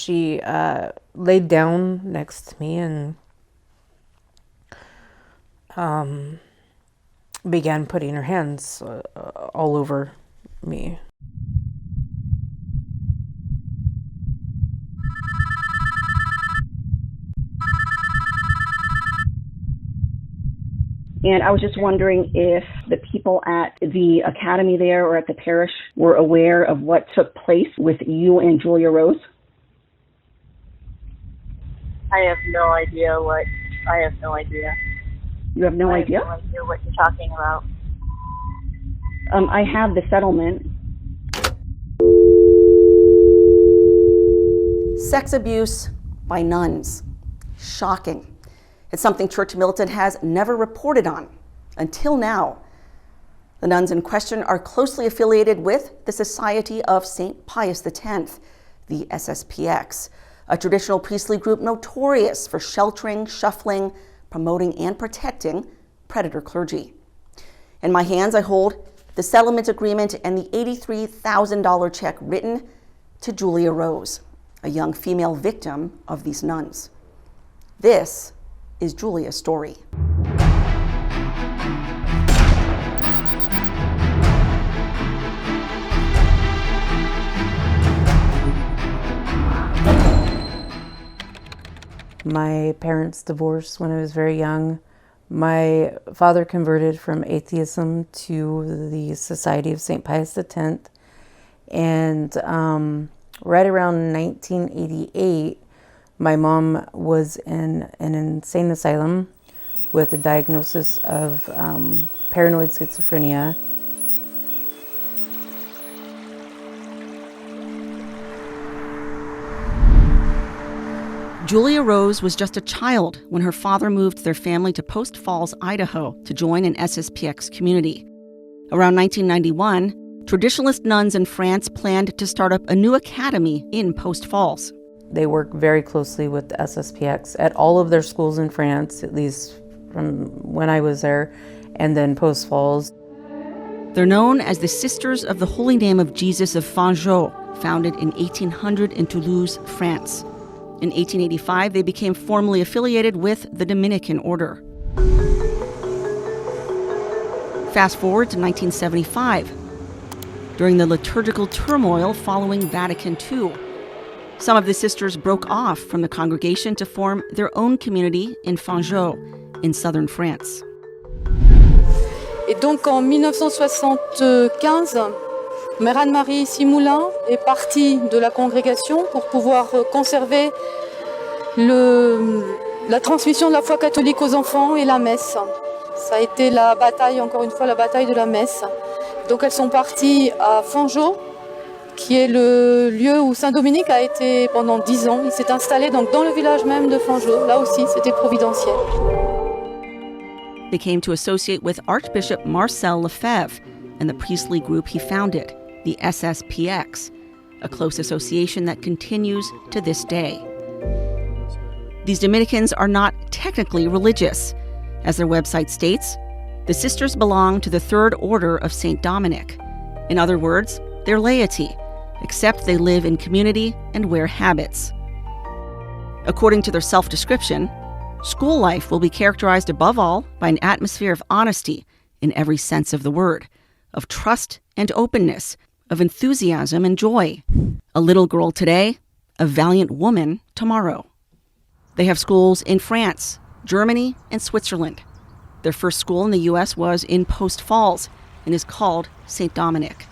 she laid down next to me and began putting her hands all over me. And I was just wondering if the people at the academy there or at the parish were aware of what took place with you and Julia Rose? I have no idea. You have no idea? I have no idea what you're talking about. I have the settlement. Sex abuse by nuns. Shocking. It's something Church Militant has never reported on until now. The nuns in question are closely affiliated with the Society of St. Pius X, the SSPX, a traditional priestly group notorious for sheltering, shuffling, promoting, and protecting predator clergy. In my hands, I hold the settlement agreement and the $83,000 check written to Julia Rose, a young female victim of these nuns. This is Julia's story. My parents divorced when I was very young. My father converted from atheism to the Society of St. Pius X. And right around 1988, my mom was in an insane asylum with a diagnosis of paranoid schizophrenia. Julia Rose was just a child when her father moved their family to Post Falls, Idaho, to join an SSPX community. Around 1991, traditionalist nuns in France planned to start up a new academy in Post Falls. They work very closely with the SSPX at all of their schools in France, at least from when I was there, and then Post Falls. They're known as the Sisters of the Holy Name of Jesus of Fanjeau, founded in 1800 in Toulouse, France. In 1885, they became formally affiliated with the Dominican Order. Fast forward to 1975, during the liturgical turmoil following Vatican II. Some of the sisters broke off from the congregation to form their own community in Fanjeau, in southern France. Et donc en 1975, Mère Anne-Marie Simoulin est partie de la congrégation pour pouvoir conserver la transmission de la foi catholique aux enfants et la messe. Ça a été la bataille, encore une fois, la bataille de la messe. Donc elles sont parties à Fanjeau, qui est le lieu où Saint-Dominique a été pendant 10 ans. Il s'est installé donc dans le village même de Fanjeau. Là aussi, c'était providentiel. They came to associate with Archbishop Marcel Lefebvre and the priestly group he founded, the SSPX, a close association that continues to this day. These Dominicans are not technically religious. As their website states, the sisters belong to the Third Order of St. Dominic. In other words, they're laity, except they live in community and wear habits. According to their self-description, school life will be characterized above all by an atmosphere of honesty in every sense of the word, of trust and openness, of enthusiasm and joy. A little girl today, a valiant woman tomorrow. They have schools in France, Germany, and Switzerland. Their first school in the U.S. was in Post Falls and is called St. Dominic.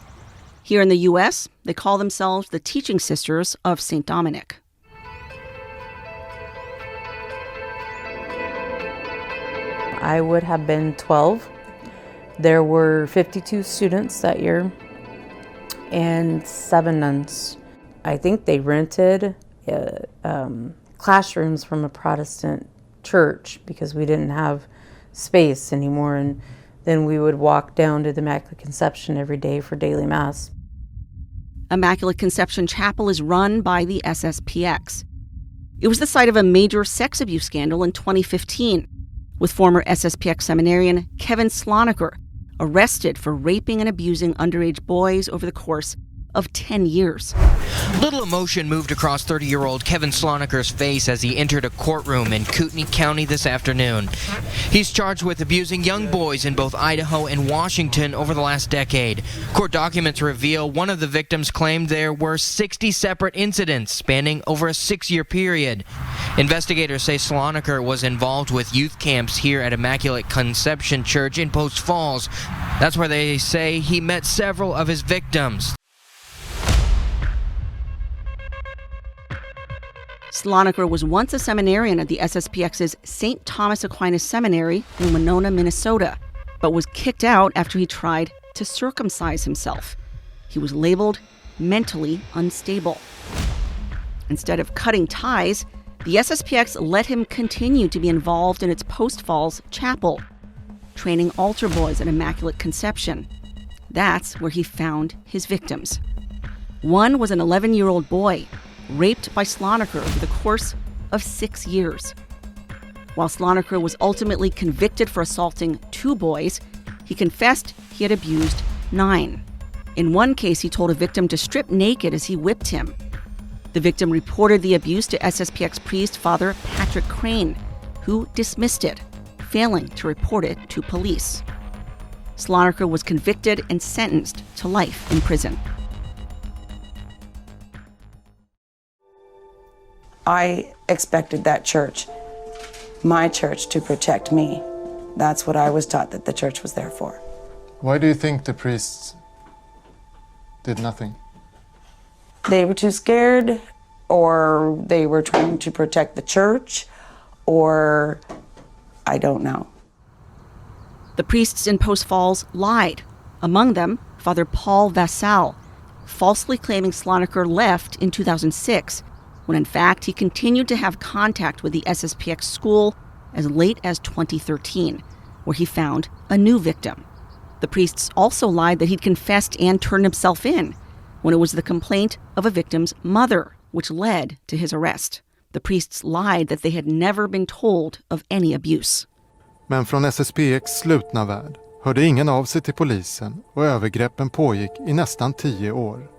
Here in the U.S., they call themselves the Teaching Sisters of St. Dominic. I would have been 12. There were 52 students that year and 7 nuns. I think they rented classrooms from a Protestant church because we didn't have space anymore, and then we would walk down to the Immaculate Conception every day for daily Mass. Immaculate Conception Chapel is run by the SSPX. It was the site of a major sex abuse scandal in 2015, with former SSPX seminarian Kevin Sloniker arrested for raping and abusing underage boys over the course of 10 years. Little emotion moved across 30-year-old Kevin Sloniker's face as he entered a courtroom in Kootenai County this afternoon. He's charged with abusing young boys in both Idaho and Washington over the last decade. Court documents reveal one of the victims claimed there were 60 separate incidents spanning over a 6-year period. Investigators say Sloniker was involved with youth camps here at Immaculate Conception Church in Post Falls. That's where they say he met several of his victims. Sloniker was once a seminarian at the SSPX's St. Thomas Aquinas Seminary in Winona, Minnesota, but was kicked out after he tried to circumcise himself. He was labeled mentally unstable. Instead of cutting ties, the SSPX let him continue to be involved in its Post Falls chapel, training altar boys at Immaculate Conception. That's where he found his victims. One was an 11-year-old boy, raped by Sloniker over the course of 6 years. While Sloniker was ultimately convicted for assaulting 2 boys, he confessed he had abused 9. In one case, he told a victim to strip naked as he whipped him. The victim reported the abuse to SSPX priest Father Patrick Crane, who dismissed it, failing to report it to police. Sloniker was convicted and sentenced to life in prison. I expected that church, my church, to protect me. That's what I was taught that the church was there for. Why do you think the priests did nothing? They were too scared, or they were trying to protect the church, or I don't know. The priests in Post Falls lied. Among them, Father Paul Vassal, falsely claiming Sloniker left in 2006, when in fact he continued to have contact with the SSPX school as late as 2013, where he found a new victim. The priests also lied that he'd confessed and turned himself in, when it was the complaint of a victim's mother, which led to his arrest. The priests lied that they had never been told of any abuse. Men från SSPX slutna värld hörde ingen av sig till polisen och övergreppen pågick i nästan 10 år.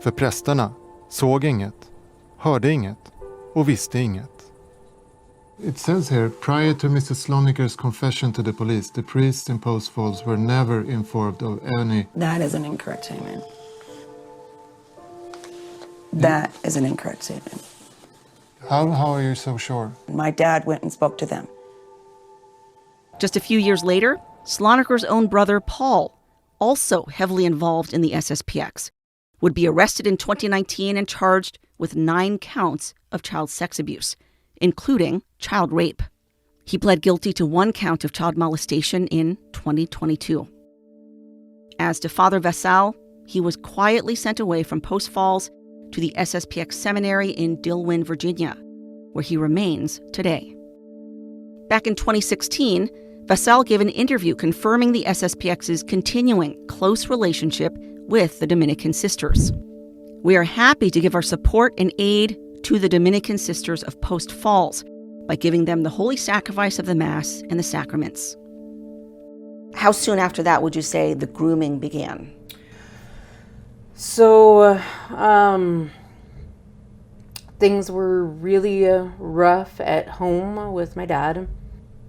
För prästerna såg inget, hörde inget och visste inget. It says here, prior to Mr. Sloniker's confession to the police, the priests in Post Falls were never informed of any... That is an incorrect statement. That is an incorrect statement. How are you so sure? My dad went and spoke to them. Just a few years later, Sloniker's own brother, Paul, also heavily involved in the SSPX, would be arrested in 2019 and charged with 9 counts of child sex abuse, including child rape. He pled guilty to 1 count of child molestation in 2022. As to Father Vassal, he was quietly sent away from Post Falls to the SSPX seminary in Dillwyn, Virginia, where he remains today. Back in 2016, Vassal gave an interview confirming the SSPX's continuing close relationship with the Dominican Sisters. We are happy to give our support and aid to the Dominican Sisters of Post Falls by giving them the holy sacrifice of the Mass and the sacraments. How soon after that would you say the grooming began? So, things were really rough at home with my dad.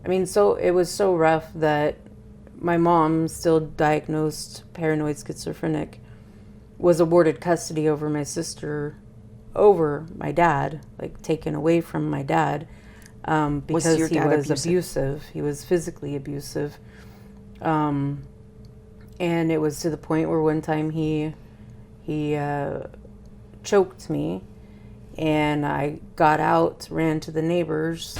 I mean, it was so rough that my mom, still diagnosed paranoid schizophrenic, was awarded custody over my sister, over my dad, like taken away from my dad, because he was abusive. He was physically abusive. And it was to the point where one time he choked me, and I got out, ran to the neighbors.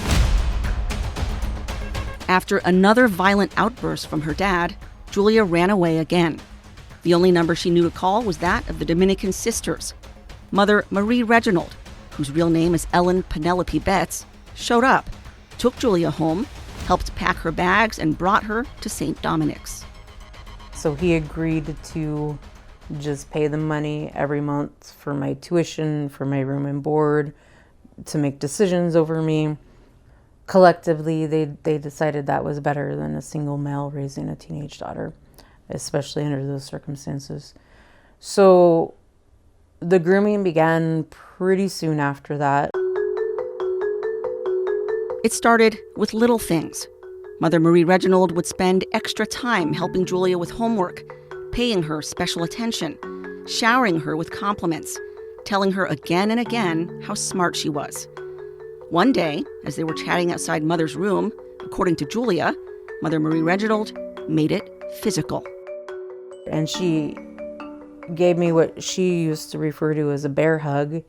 After another violent outburst from her dad, Julia ran away again. The only number she knew to call was that of the Dominican Sisters. Mother Marie Reginald, whose real name is Ellen Penelope Betts, showed up, took Julia home, helped pack her bags, and brought her to St. Dominic's. So he agreed to just pay the money every month for my tuition, for my room and board, to make decisions over me. Collectively, they decided that was better than a single male raising a teenage daughter, especially under those circumstances. So The grooming began pretty soon after that. It started with little things. Mother Marie Reginald would spend extra time helping Julia with homework, paying her special attention, showering her with compliments, telling her again and again how smart she was. One day, as they were chatting outside Mother's room, according to Julia, Mother Marie Reginald made it physical. And she gave me what she used to refer to as a bear hug,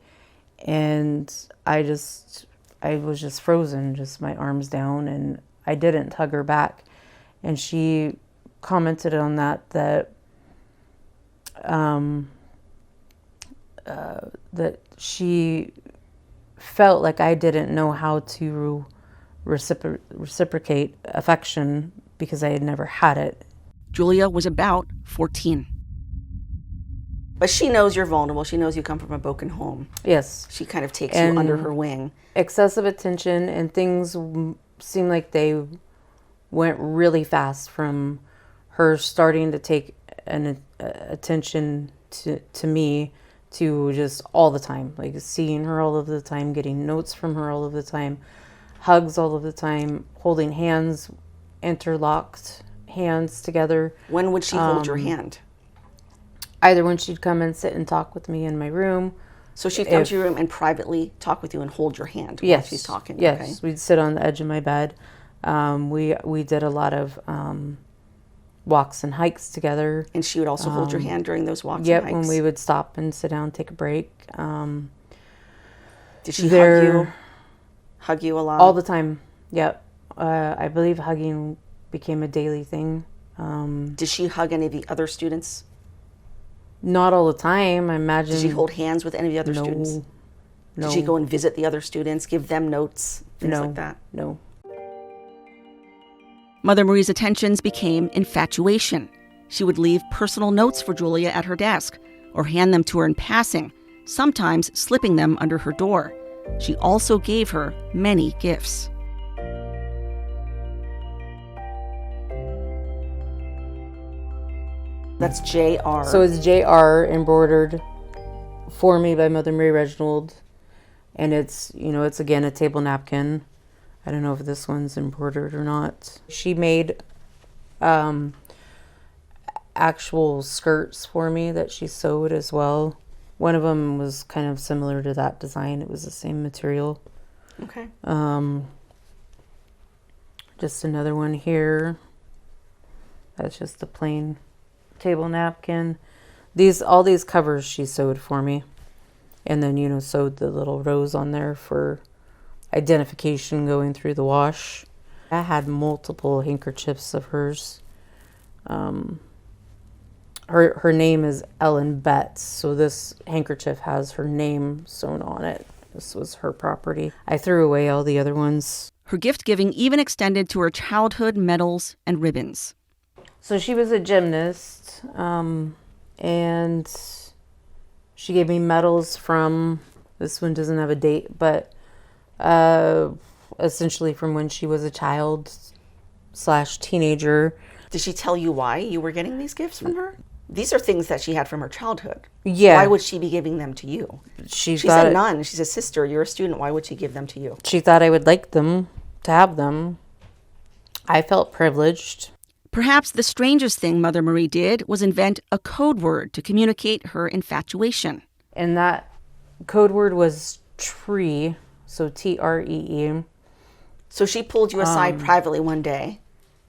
and I was just frozen, just my arms down, and I didn't hug her back. And she commented on that she felt like I didn't know how to reciprocate affection because I had never had it. Julia was about 14. But she knows you're vulnerable. She knows you come from a broken home. Yes. She kind of takes you under her wing. Excessive attention, and things seemed like they went really fast from her starting to take an attention to me to just all the time, like seeing her all of the time, getting notes from her all of the time, hugs all of the time, holding hands, interlocked hands together. When would she hold your hand? Either when she'd come and sit and talk with me in my room. So she'd come to your room and privately talk with you and hold your hand while she's talking? Yes, okay. We'd sit on the edge of my bed. We did a lot of walks and hikes together. And she would also hold your hand during those walks and hikes? Yep, when we would stop and sit down, take a break. Did she hug you a lot? All the time, yep. I believe hugging became a daily thing. Did she hug any of the other students? Not all the time, I imagine. Did she hold hands with any of the other students? No. Did she go and visit the other students, give them notes, things like that? No. Mother Marie's attentions became infatuation. She would leave personal notes for Julia at her desk or hand them to her in passing, sometimes slipping them under her door. She also gave her many gifts. That's JR. So it's JR embroidered for me by Mother Marie Reginald. And it's, it's again a table napkin. I don't know if this one's embroidered or not. She made actual skirts for me that she sewed as well. One of them was kind of similar to that design. It was the same material. Okay. Just another one here. That's just a plain table napkin. All these covers she sewed for me. And then, sewed the little rose on there for identification going through the wash. I had multiple handkerchiefs of hers. Her name is Ellen Betts, so this handkerchief has her name sewn on it. This was her property. I threw away all the other ones. Her gift-giving even extended to her childhood medals and ribbons. So she was a gymnast, and she gave me medals from, this one doesn't have a date, but essentially from when she was a child / teenager. Did she tell you why you were getting these gifts from her? These are things that she had from her childhood. Yeah. Why would she be giving them to you? She's a nun. She's a sister. You're a student. Why would she give them to you? She thought I would like them, to have them. I felt privileged. Perhaps the strangest thing Mother Marie did was invent a code word to communicate her infatuation. And that code word was tree, so T-R-E-E. So she pulled you aside privately one day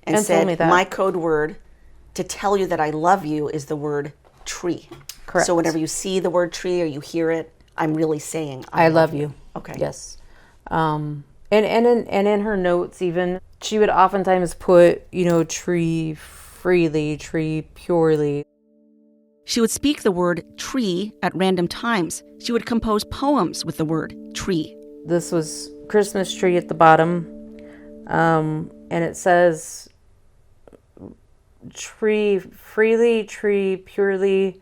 and said, told me that my code word to tell you that I love you is the word tree. Correct. So whenever you see the word tree or you hear it, I'm really saying I love you. Okay. Yes. And in her notes even, she would oftentimes put, tree freely, tree purely. She would speak the word tree at random times. She would compose poems with the word tree. This was Christmas tree at the bottom. And it says, tree freely, tree purely,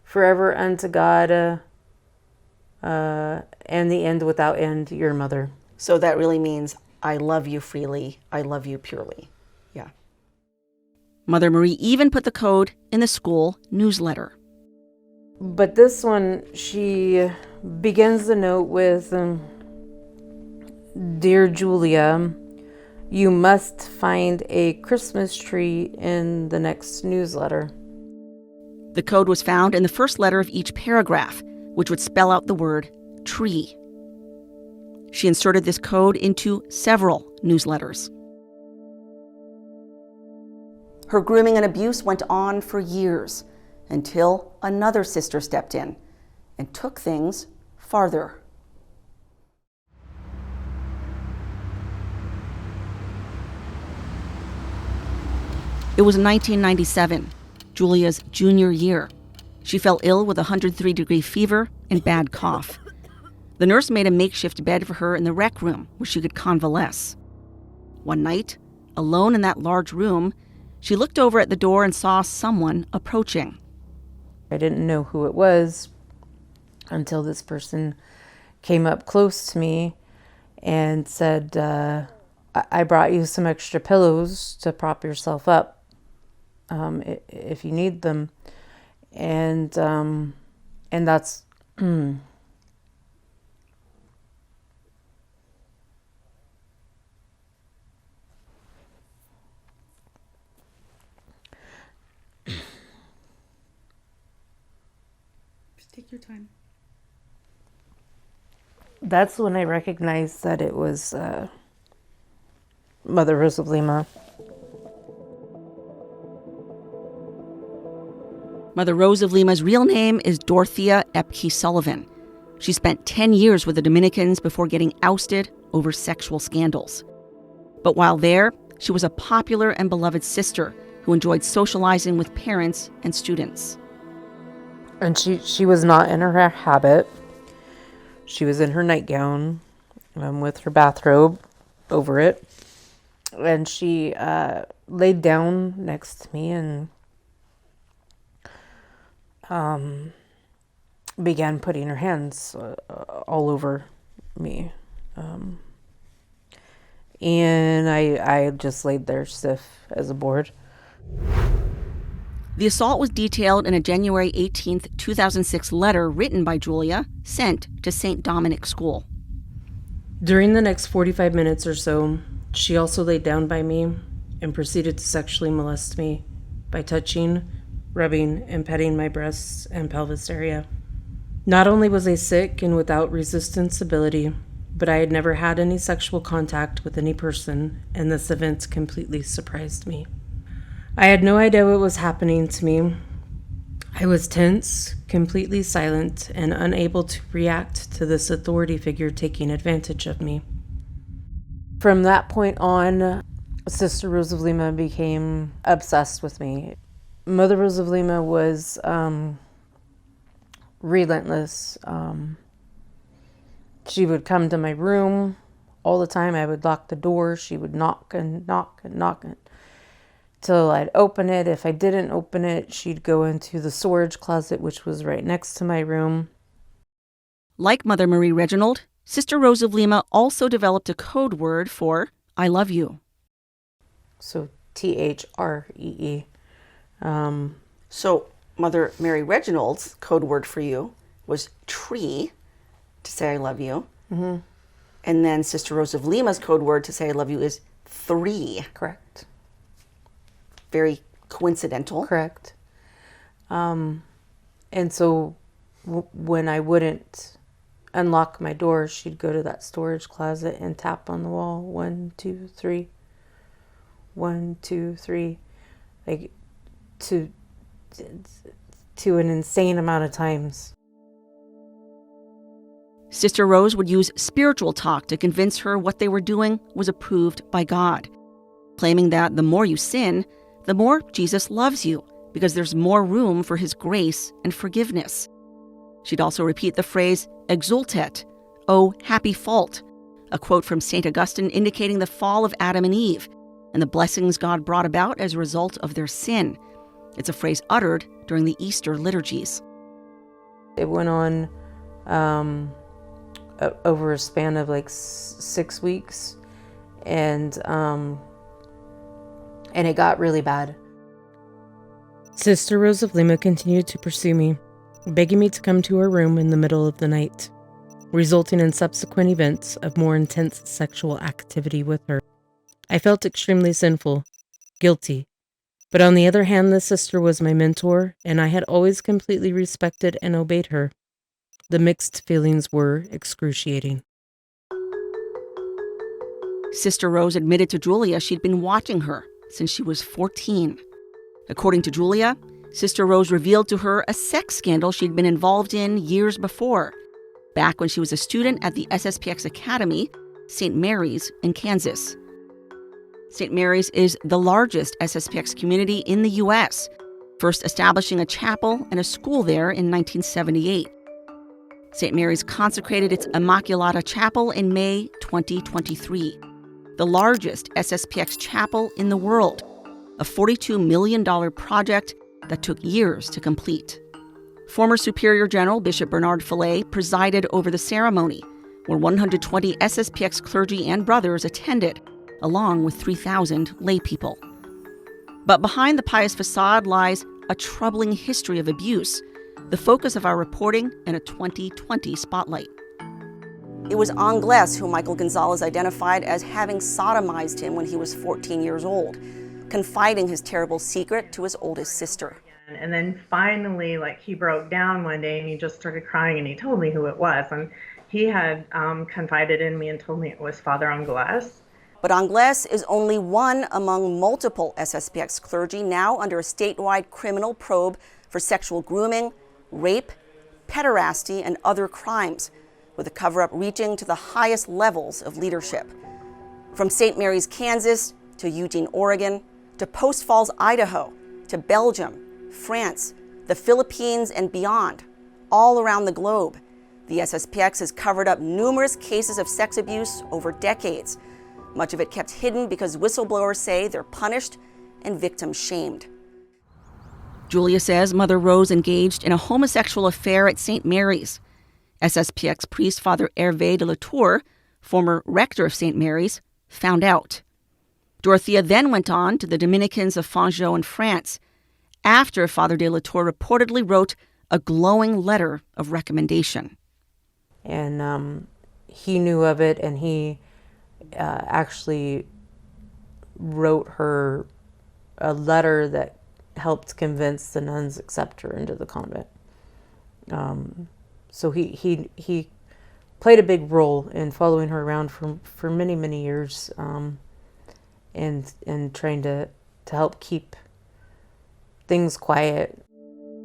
forever unto God, and the end without end, your mother. So that really means I love you freely, I love you purely. Yeah. Mother Marie even put the code in the school newsletter. But this one, she begins the note with, Dear Julia, you must find a Christmas tree in the next newsletter. The code was found in the first letter of each paragraph, which would spell out the word tree. She inserted this code into several newsletters. Her grooming and abuse went on for years until another sister stepped in and took things farther. It was 1997, Julia's junior year. She fell ill with a 103-degree fever and bad cough. The nurse made a makeshift bed for her in the rec room where she could convalesce. One night, alone in that large room, she looked over at the door and saw someone approaching. I didn't know who it was until this person came up close to me and said, I brought you some extra pillows to prop yourself up if you need them. And that's... Take your time. That's when I recognized that it was Mother Rose of Lima. Mother Rose of Lima's real name is Dorothea Epke Sullivan. She spent 10 years with the Dominicans before getting ousted over sexual scandals. But while there, she was a popular and beloved sister who enjoyed socializing with parents and students. And she was not in her habit. She was in her nightgown with her bathrobe over it. And she laid down next to me and began putting her hands all over me. And I just laid there stiff as a board. The assault was detailed in a January 18, 2006 letter written by Julia, sent to St. Dominic School. During the next 45 minutes or so, she also laid down by me and proceeded to sexually molest me by touching, rubbing, and petting my breasts and pelvis area. Not only was I sick and without resistance ability, but I had never had any sexual contact with any person, and this event completely surprised me. I had no idea what was happening to me. I was tense, completely silent, and unable to react to this authority figure taking advantage of me. From that point on, Sister Rose of Lima became obsessed with me. Mother Rose of Lima was relentless. She would come to my room all the time. I would lock the door. She would knock and knock and knock till I'd open it. If I didn't open it, she'd go into the storage closet, which was right next to my room. Like Mother Marie Reginald, Sister Rose of Lima also developed a code word for I love you. So THREE. So Mother Mary Reginald's code word for you was tree, to say I love you. Mm-hmm. And then Sister Rose of Lima's code word to say I love you is three. Correct. Very coincidental. Correct. And so when I wouldn't unlock my door, she'd go to that storage closet and tap on the wall. 1, 2, 3. 1, 2, 3. Like to an insane amount of times. Sister Rose would use spiritual talk to convince her what they were doing was approved by God, claiming that the more you sin, the more Jesus loves you, because there's more room for his grace and forgiveness. She'd also repeat the phrase, exultet, oh, happy fault, a quote from St. Augustine indicating the fall of Adam and Eve and the blessings God brought about as a result of their sin. It's a phrase uttered during the Easter liturgies. It went on over a span of like 6 weeks, and it got really bad. Sister Rose of Lima continued to pursue me. begging me to come to her room in the middle of the night, resulting in subsequent events of more intense sexual activity with her. I felt extremely sinful, guilty, but on the other hand, this sister was my mentor, and I had always completely respected and obeyed her. The mixed feelings were excruciating. Sister Rose admitted to Julia she'd been watching her since she was 14. According to Julia, Sister Rose revealed to her a sex scandal she'd been involved in years before, back when she was a student at the SSPX Academy, St. Mary's in Kansas. St. Mary's is the largest SSPX community in the U.S., first establishing a chapel and a school there in 1978. St. Mary's consecrated its Immaculata Chapel in May 2023, the largest SSPX chapel in the world, a $42 million project that took years to complete. Former Superior General Bishop Bernard Fillet presided over the ceremony, where 120 SSPX clergy and brothers attended, along with 3,000 laypeople. But behind the pious facade lies a troubling history of abuse, the focus of our reporting in a 2020 spotlight. It was Angles who Michael Gonzalez identified as having sodomized him when he was 14 years old, confiding his terrible secret to his oldest sister. And then finally, he broke down one day and he just started crying and he told me who it was. And he had confided in me and told me it was Father Angles. But Angles is only one among multiple SSPX clergy now under a statewide criminal probe for sexual grooming, rape, pederasty, and other crimes, with a cover-up reaching to the highest levels of leadership. From St. Mary's, Kansas, to Eugene, Oregon, to Post Falls, Idaho, to Belgium, France, the Philippines, and beyond, all around the globe, the SSPX has covered up numerous cases of sex abuse over decades, much of it kept hidden because whistleblowers say they're punished and victims shamed. Julia says Mother Rose engaged in a homosexual affair at St. Mary's. SSPX priest Father Hervé de la Tour, former rector of St. Mary's, found out. Dorothea then went on to the Dominicans of Fanjeau in France, after Father de la Tour reportedly wrote a glowing letter of recommendation. And he knew of it, and he actually wrote her a letter that helped convince the nuns to accept her into the convent. So he played a big role in following her around for many, many years, and trying to help keep things quiet.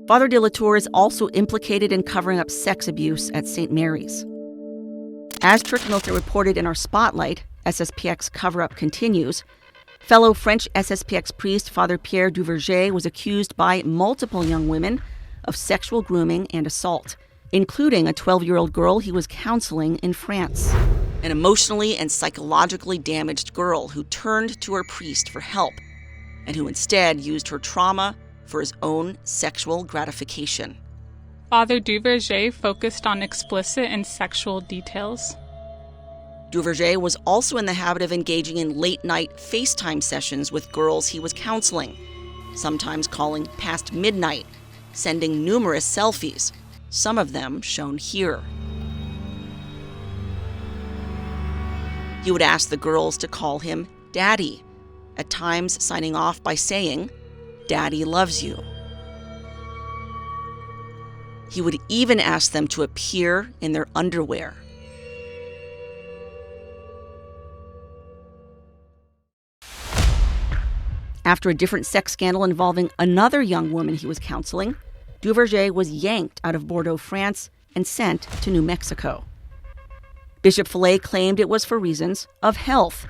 Father de la Tour is also implicated in covering up sex abuse at St. Mary's. As Church Militant reported in our spotlight, SSPX cover-up continues. Fellow French SSPX priest Father Pierre Duverger was accused by multiple young women of sexual grooming and assault, including a 12-year-old girl he was counseling in France. An emotionally and psychologically damaged girl who turned to her priest for help and who instead used her trauma for his own sexual gratification. Father Duverger focused on explicit and sexual details. Duverger was also in the habit of engaging in late-night FaceTime sessions with girls he was counseling, sometimes calling past midnight, sending numerous selfies, some of them shown here. He would ask the girls to call him Daddy, at times signing off by saying, "Daddy loves you." He would even ask them to appear in their underwear. After a different sex scandal involving another young woman he was counseling, Duverger was yanked out of Bordeaux, France, and sent to New Mexico. Bishop Fillet claimed it was for reasons of health.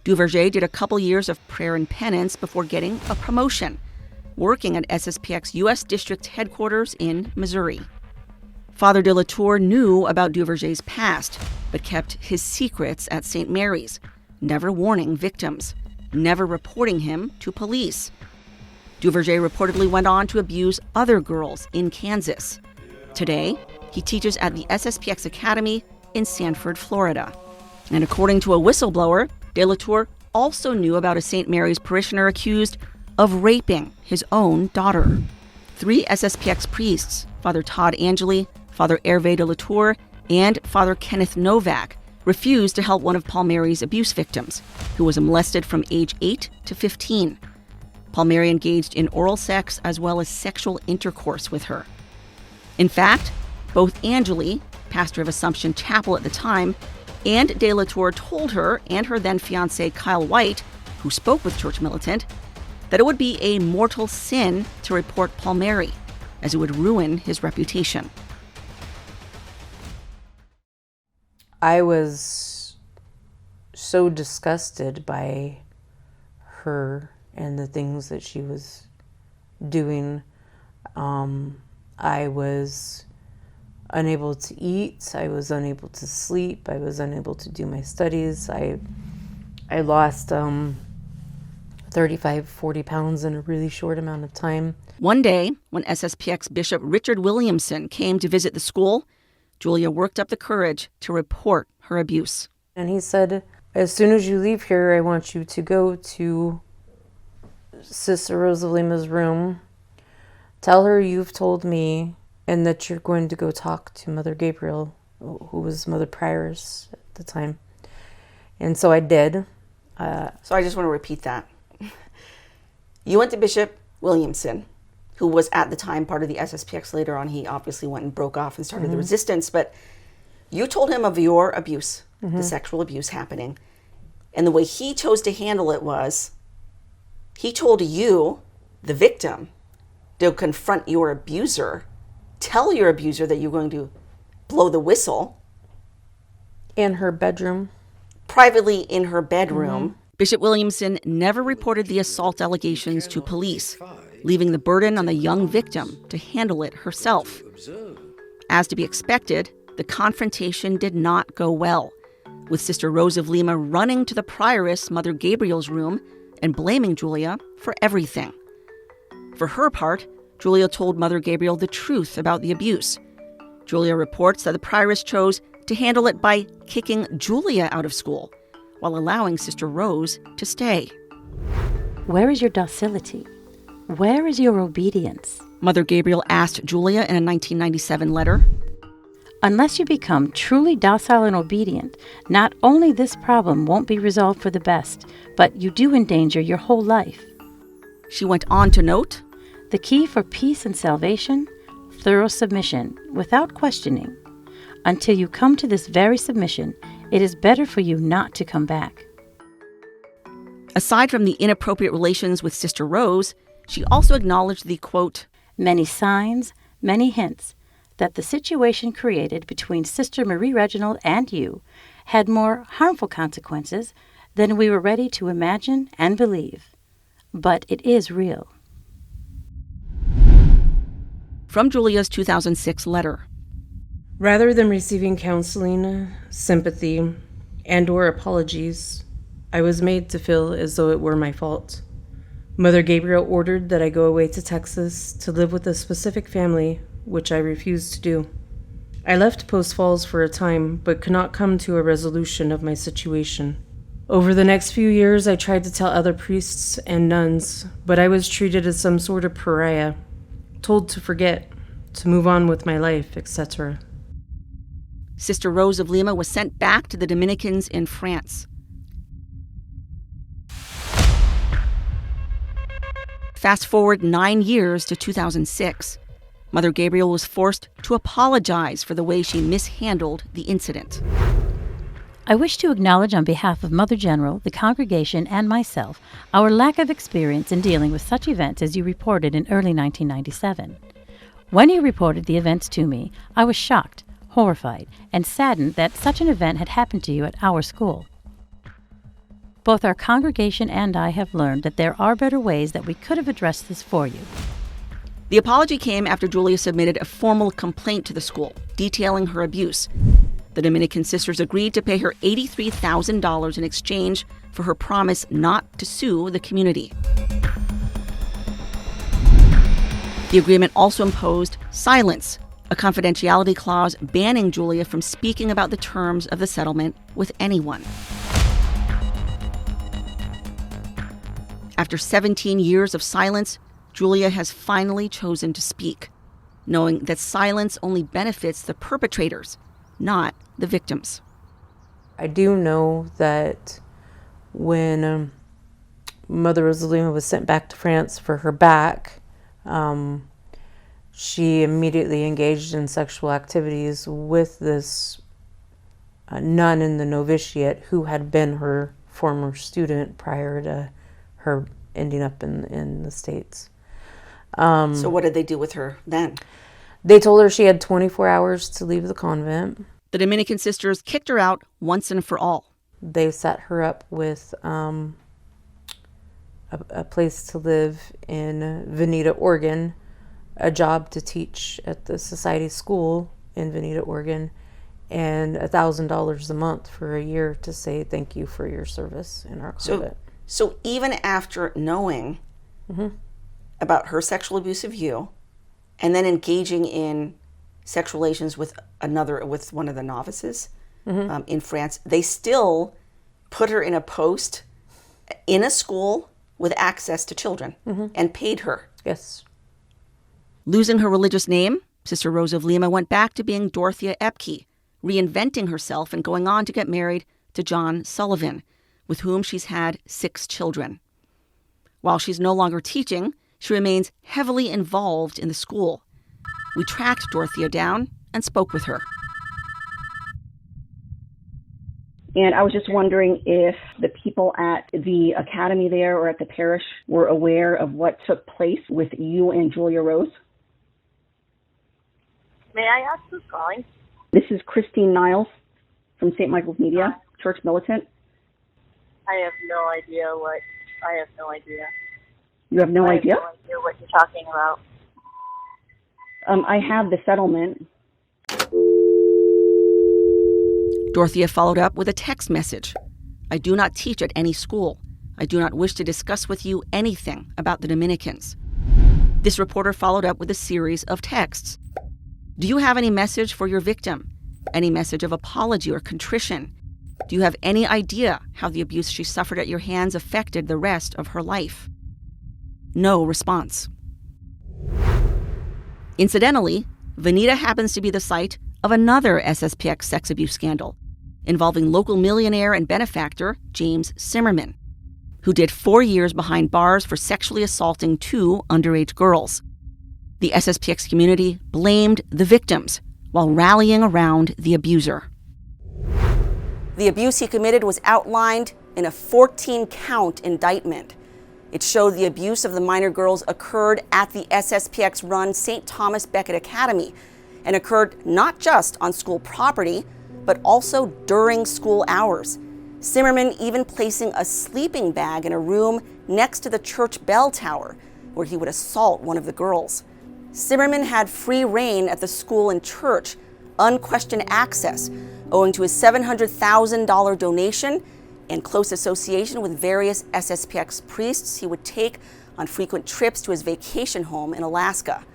Duverger did a couple years of prayer and penance before getting a promotion, working at SSPX U.S. District Headquarters in Missouri. Father de la Tour knew about Duverger's past, but kept his secrets at St. Mary's, never warning victims, never reporting him to police. Duverger reportedly went on to abuse other girls in Kansas. Today, he teaches at the SSPX Academy in Sanford, Florida. And according to a whistleblower, de la Tour also knew about a St. Mary's parishioner accused of raping his own daughter. 3 SSPX priests, Father Todd Angeli, Father Hervé de Latour, and Father Kenneth Novak, refused to help one of Palmieri's abuse victims, who was molested from age 8 to 15. Palmieri engaged in oral sex as well as sexual intercourse with her. In fact, both Angeli, pastor of Assumption Chapel at the time, and de Latour told her and her then-fiancé Kyle White, who spoke with Church Militant, that it would be a mortal sin to report Palmieri, as it would ruin his reputation. I was so disgusted by her and the things that she was doing. I was unable to eat. I was unable to sleep. I was unable to do my studies. I lost 35, 40 pounds in a really short amount of time. One day, when SSPX Bishop Richard Williamson came to visit the school, Julia worked up the courage to report her abuse. And he said, as soon as you leave here, I want you to go to Sister Rosalima's room, tell her you've told me, and that you're going to go talk to Mother Gabriel, who was Mother Prioress at the time. And so I did. So I just want to repeat that. You went to Bishop Williamson, who was at the time part of the SSPX. Later on, he obviously went and broke off and started the resistance. But you told him of your abuse, the sexual abuse happening. And the way he chose to handle it was, he told you, the victim, to confront your abuser, tell your abuser that you're going to blow the whistle. In her bedroom. Privately in her bedroom. Bishop Williamson never reported the assault allegations to police, leaving the burden on the young victim to handle it herself. As to be expected, the confrontation did not go well, with Sister Rose of Lima running to the prioress, Mother Gabriel's room, and blaming Julia for everything. For her part, Julia told Mother Gabriel the truth about the abuse. Julia reports that the prioress chose to handle it by kicking Julia out of school, while allowing Sister Rose to stay. Where is your docility? Where is your obedience? Mother Gabriel asked Julia in a 1997 letter. Unless you become truly docile and obedient, not only this problem won't be resolved for the best, but you do endanger your whole life. She went on to note, the key for peace and salvation, thorough submission, without questioning. Until you come to this very submission, it is better for you not to come back. Aside from the inappropriate relations with Sister Rose, she also acknowledged the, quote, many signs, many hints, that the situation created between Sister Marie Reginald and you had more harmful consequences than we were ready to imagine and believe. But it is real. From Julia's 2006 letter. Rather than receiving counseling, sympathy, and/or apologies, I was made to feel as though it were my fault. Mother Gabriel ordered that I go away to Texas to live with a specific family, which I refused to do. I left Post Falls for a time, but could not come to a resolution of my situation. Over the next few years, I tried to tell other priests and nuns, but I was treated as some sort of pariah, told to forget, to move on with my life, etc. Sister Rose of Lima was sent back to the Dominicans in France. Fast forward 9 years to 2006. Mother Gabriel was forced to apologize for the way she mishandled the incident. I wish to acknowledge on behalf of Mother General, the congregation, and myself, our lack of experience in dealing with such events as you reported in early 1997. When you reported the events to me, I was shocked, horrified, and saddened that such an event had happened to you at our school. Both our congregation and I have learned that there are better ways that we could have addressed this for you. The apology came after Julia submitted a formal complaint to the school, detailing her abuse. The Dominican sisters agreed to pay her $83,000 in exchange for her promise not to sue the community. The agreement also imposed silence, a confidentiality clause banning Julia from speaking about the terms of the settlement with anyone. After 17 years of silence, Julia has finally chosen to speak, knowing that silence only benefits the perpetrators, not the victims. I do know that when Mother Rosalima was sent back to France for her back, she immediately engaged in sexual activities with this nun in the novitiate who had been her former student prior to her ending up in the States. So what did they do with her then? They told her she had 24 hours to leave the convent. The Dominican sisters kicked her out once and for all. They set her up with a place to live in Veneta, Oregon, a job to teach at the Society School in Veneta, Oregon, and $1,000 a month for a year to say thank you for your service in our convent. So even after knowing about her sexual abuse of you, and then engaging in sexual relations with one of the novices in France, they still put her in a post in a school with access to children and paid her. Yes. Losing her religious name, Sister Rose of Lima went back to being Dorothea Epke, reinventing herself and going on to get married to John Sullivan, with whom she's had 6 children. While she's no longer teaching, she remains heavily involved in the school. We tracked Dorothea down and spoke with her. And I was just wondering if the people at the academy there or at the parish were aware of what took place with you and Julia Rose. May I ask who's calling? This is Christine Niles from St. Michael's Media, Church Militant. I have no idea. You have no idea? I have no idea what you're talking about. I have the settlement. Dorothea followed up with a text message. I do not teach at any school. I do not wish to discuss with you anything about the Dominicans. This reporter followed up with a series of texts. Do you have any message for your victim? Any message of apology or contrition? Do you have any idea how the abuse she suffered at your hands affected the rest of her life? No response. Incidentally, Veneta happens to be the site of another SSPX sex abuse scandal involving local millionaire and benefactor James Zimmerman, who did 4 years behind bars for sexually assaulting 2 underage girls. The SSPX community blamed the victims while rallying around the abuser. The abuse he committed was outlined in a 14-count indictment. It showed the abuse of the minor girls occurred at the SSPX-run St. Thomas Becket Academy and occurred not just on school property, but also during school hours. Zimmerman even placing a sleeping bag in a room next to the church bell tower, where he would assault one of the girls. Zimmerman had free reign at the school and church, unquestioned access, owing to his $700,000 donation and close association with various SSPX priests he would take on frequent trips to his vacation home in Alaska.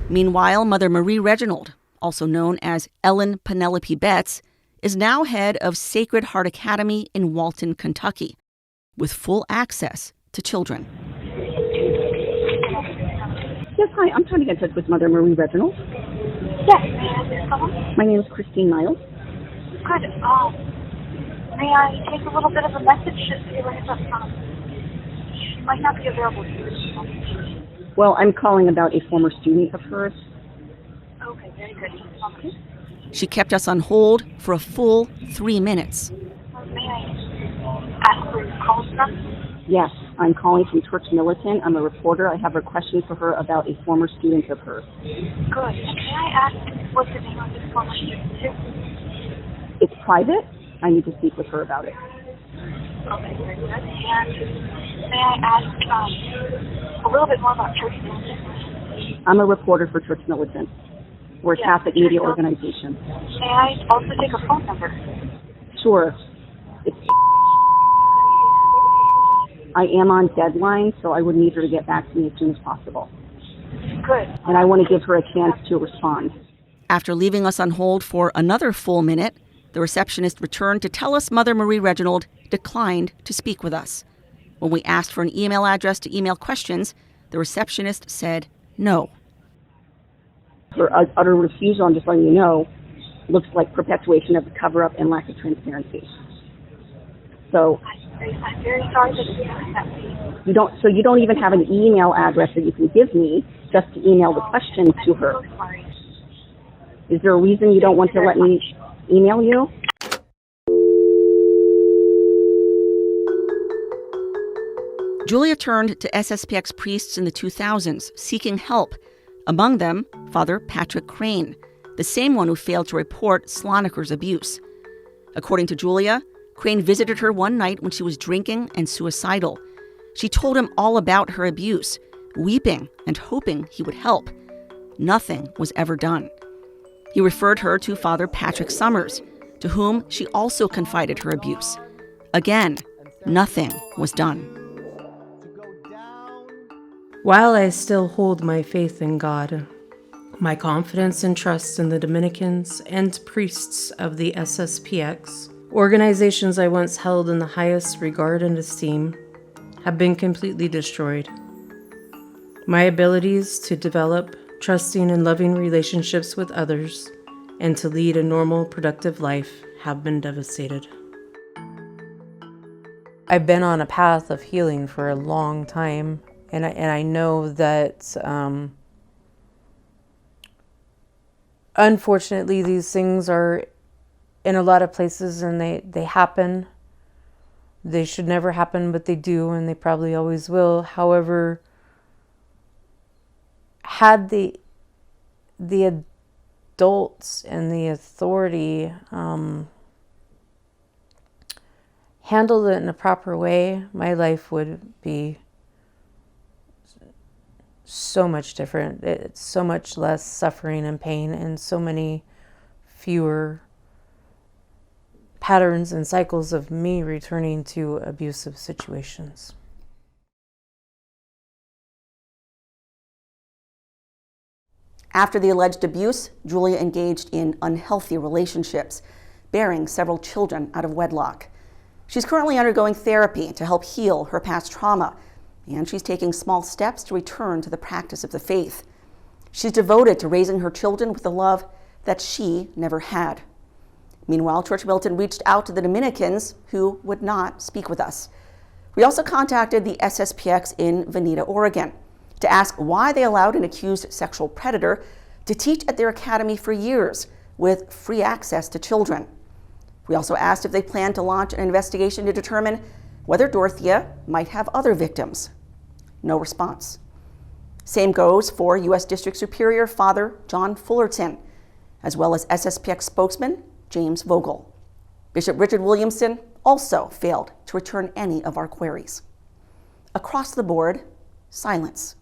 Meanwhile, Mother Marie Reginald, also known as Ellen Penelope Betts, is now head of Sacred Heart Academy in Walton, Kentucky, with full access to children. Yes, hi. I'm trying to get in touch with Mother Marie Reginald. Yes. My name is Christine Niles. Good. May I take a little bit of a message just to raise up she might not be available to you. Well, I'm calling about a former student of hers. Okay, very good. Okay. She kept us on hold for a full 3 minutes. May I ask where you're calling from? Yes, I'm calling from Church Militant. I'm a reporter. I have a question for her about a former student of hers. Good. May I ask what the name of this former student is? It's private. I need to speak with her about it. Okay, very good. And may I ask a little bit more about Church Militant? I'm a reporter for Church Militant. We're a Catholic media organization. May I also take a phone number? Sure. I am on deadline, so I would need her to get back to me as soon as possible. Good. And I want to give her a chance to respond. After leaving us on hold for another full minute, the receptionist returned to tell us Mother Marie Reginald declined to speak with us. When we asked for an email address to email questions, The receptionist said no. Her utter refusal, I'm just letting you know, looks like perpetuation of the cover-up and lack of transparency. So I'm very sorry that it's that way. you don't even have an email address that you can give me just to email the question to her. I'm so sorry. Is there a reason you don't want to let me email you? Julia turned to SSPX priests in the 2000s, seeking help. Among them, Father Patrick Crane, the same one who failed to report Slonaker's abuse. According to Julia, Crane visited her one night when she was drinking and suicidal. She told him all about her abuse, weeping and hoping he would help. Nothing was ever done. He referred her to Father Patrick Summers, to whom she also confided her abuse. Again, nothing was done. While I still hold my faith in God, my confidence and trust in the Dominicans and priests of the SSPX, organizations I once held in the highest regard and esteem, have been completely destroyed. My abilities to develop trusting and loving relationships with others and to lead a normal, productive life have been devastated. I've been on a path of healing for a long time, and I know that unfortunately these things are in a lot of places and they happen. They should never happen, but they do, and they probably always will. However, had the adults and the authority handled it in a proper way, my life would be so much different. It's so much less suffering and pain, and so many fewer patterns and cycles of me returning to abusive situations. After the alleged abuse, Julia engaged in unhealthy relationships, bearing several children out of wedlock. She's currently undergoing therapy to help heal her past trauma, and she's taking small steps to return to the practice of the faith. She's devoted to raising her children with the love that she never had. Meanwhile, Church Militant reached out to the Dominicans, who would not speak with us. We also contacted the SSPX in Veneta, Oregon, to ask why they allowed an accused sexual predator to teach at their academy for years with free access to children. We also asked if they planned to launch an investigation to determine whether Dorothea might have other victims. No response. Same goes for U.S. District Superior Father John Fullerton, as well as SSPX spokesman James Vogel. Bishop Richard Williamson also failed to return any of our queries. Across the board, silence.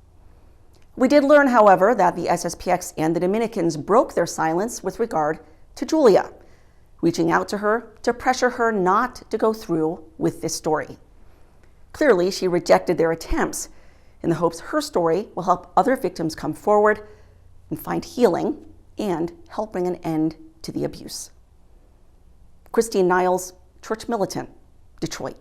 We did learn, however, that the SSPX and the Dominicans broke their silence with regard to Julia, reaching out to her to pressure her not to go through with this story. Clearly, she rejected their attempts in the hopes her story will help other victims come forward and find healing and help bring an end to the abuse. Christine Niles, Church Militant, Detroit.